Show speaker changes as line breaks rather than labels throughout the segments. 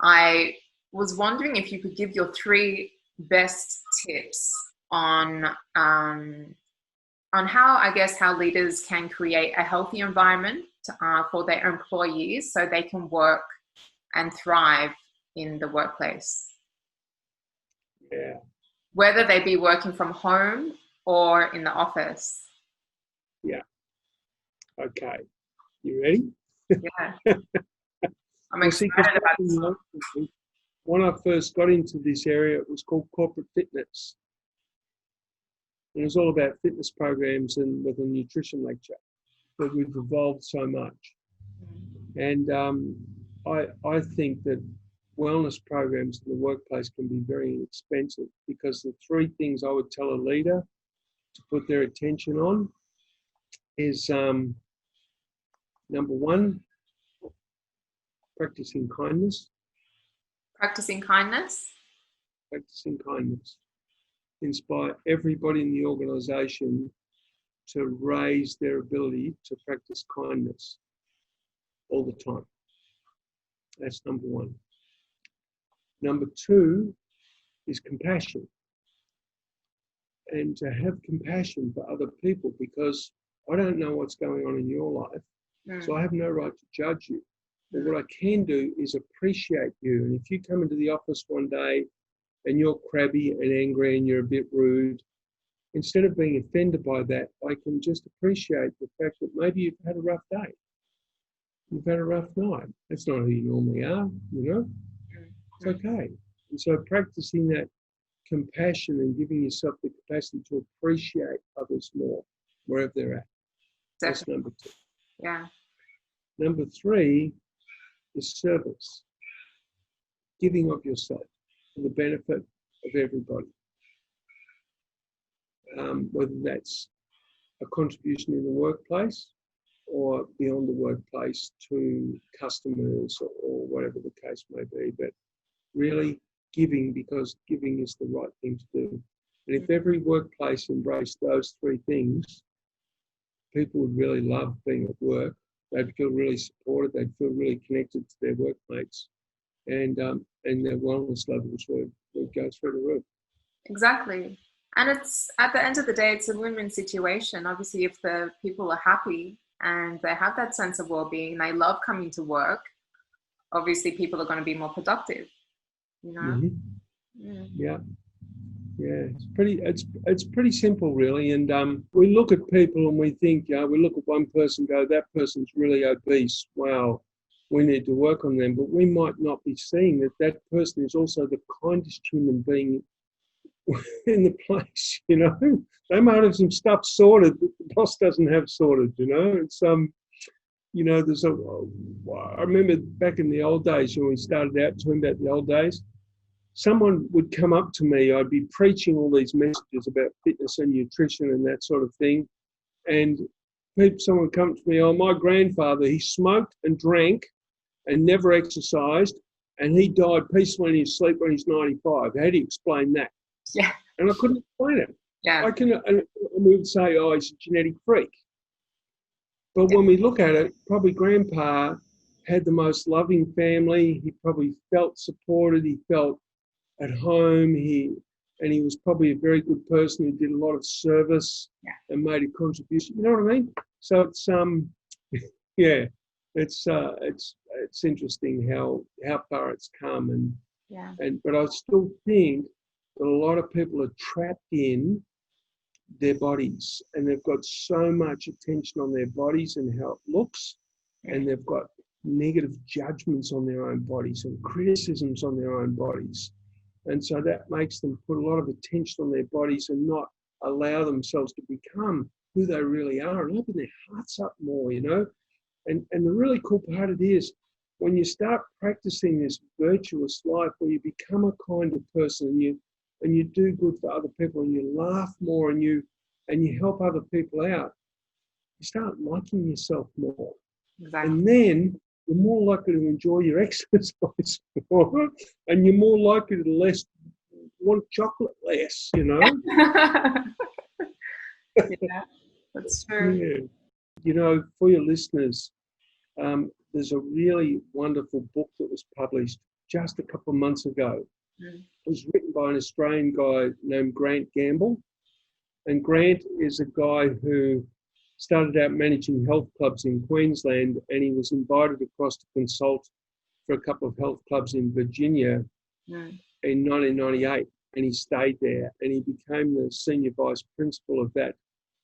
I was wondering if you could give your three best tips on how, I guess, how leaders can create a healthy environment for their employees so they can work and thrive in the workplace.
Yeah.
Whether they be working from home or in the office.
Yeah. Okay. You ready?
Yeah. I'm excited about this.
When I first got into this area, it was called corporate fitness. It was all about fitness programs and with a nutrition lecture, but we've evolved so much. And I think that wellness programs in the workplace can be very inexpensive, because the three things I would tell a leader to put their attention on is number one, practicing kindness.
Practicing kindness.
Practicing kindness. Inspire everybody in the organisation to raise their ability to practice kindness all the time. That's number one. Number two is compassion. And to have compassion for other people, because I don't know what's going on in your life, so I have no right to judge you. But what I can do is appreciate you. And if you come into the office one day and you're crabby and angry and you're a bit rude, instead of being offended by that, I can just appreciate the fact that maybe you've had a rough day. You've had a rough night. That's not who you normally are, you know? It's okay. And so practicing that compassion and giving yourself the capacity to appreciate others more, wherever they're at. That's number two.
Yeah.
Number three is service. Giving of yourself for the benefit of everybody. Whether that's a contribution in the workplace or beyond the workplace to customers or whatever the case may be, but really giving, because giving is the right thing to do. And if every workplace embraced those three things, people would really love being at work. They'd feel really supported. They'd feel really connected to their workmates, and their wellness levels would go through the roof.
Exactly. And it's, at the end of the day, it's a win-win situation. Obviously, if the people are happy and they have that sense of well-being, they love coming to work, obviously people are going to be more productive, you know?
Mm-hmm. Yeah. It's pretty simple, really. And we look at people and we think, we look at one person, go, that person's really obese. Wow, we need to work on them. But we might not be seeing that that person is also the kindest human being in the place, you know. They might have some stuff sorted that the boss doesn't have sorted, you know. It's you know, I remember back in the old days when we started out talking about the old days, someone would come up to me, I'd be preaching all these messages about fitness and nutrition and that sort of thing, and someone would come to me, oh, my grandfather, he smoked and drank and never exercised, and he died peacefully in his sleep when he's 95. How do you explain that?
Yeah.
And I couldn't explain it.
Yeah.
And we would say, oh, he's a genetic freak. But when we look at it, probably Grandpa had the most loving family. He probably felt supported. He felt at home. He was probably a very good person who did a lot of service and made a contribution. You know what I mean? So it's it's interesting how far it's come, but I still think that a lot of people are trapped in their bodies, and they've got so much attention on their bodies and how it looks, and they've got negative judgments on their own bodies and criticisms on their own bodies. And so that makes them put a lot of attention on their bodies and not allow themselves to become who they really are and open their hearts up more, you know. And the really cool part of it is when you start practicing this virtuous life where you become a kinder person and you do good for other people and you laugh more and you help other people out, you start liking yourself more.
Exactly.
And then you're more likely to enjoy your exercise more, and you're more likely to want chocolate less, you know?
Yeah, that's true.
Yeah. You know, for your listeners, there's a really wonderful book that was published just a couple of months ago.
Mm.
It was written by an Australian guy named Grant Gamble. And Grant is a guy who started out managing health clubs in Queensland, and he was invited across to consult for a couple of health clubs in Virginia in 1998. And he stayed there, and he became the senior vice principal of that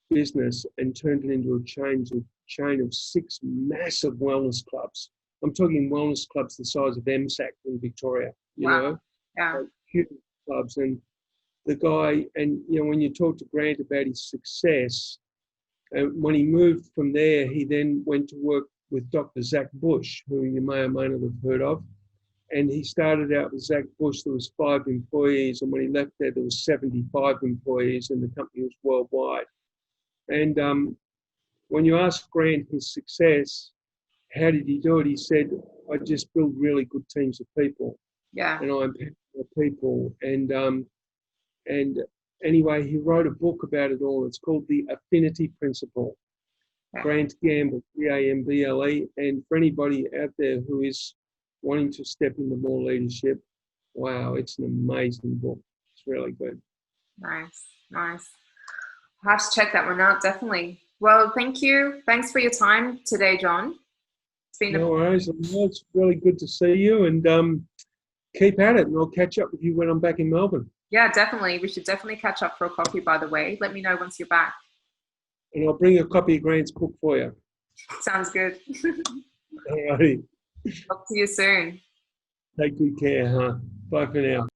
business and turned it into a chain of 6 massive wellness clubs. I'm talking wellness clubs the size of MSAC in Victoria, you know, huge clubs. And the guy, and you know, when you talk to Grant about his success, when he moved from there, he then went to work with Dr. Zach Bush, who you may or may not have heard of. And he started out with Zach Bush. There was 5 employees, and when he left there was 75 employees, and the company was worldwide. And when you ask Grant his success, how did he do it? He said, I just build really good teams of people.
Yeah.
And I empower people. And anyway, he wrote a book about it all. It's called The Affinity Principle. Yeah. Grant Gamble, Gamble. And for anybody out there who is wanting to step into more leadership, wow, it's an amazing book. It's really good. Nice.
I'll have to check that one out, definitely. Well, thank you. Thanks for your time today, John. It's been
no worries. It's really good to see you, and keep at it, and I'll catch up with you when I'm back in Melbourne.
Yeah, definitely. We should definitely catch up for a coffee, by the way. Let me know once you're back.
And I'll bring a copy of Grant's book for you.
Sounds good.
All righty.
Talk to you soon.
Take good care, huh? Bye for now.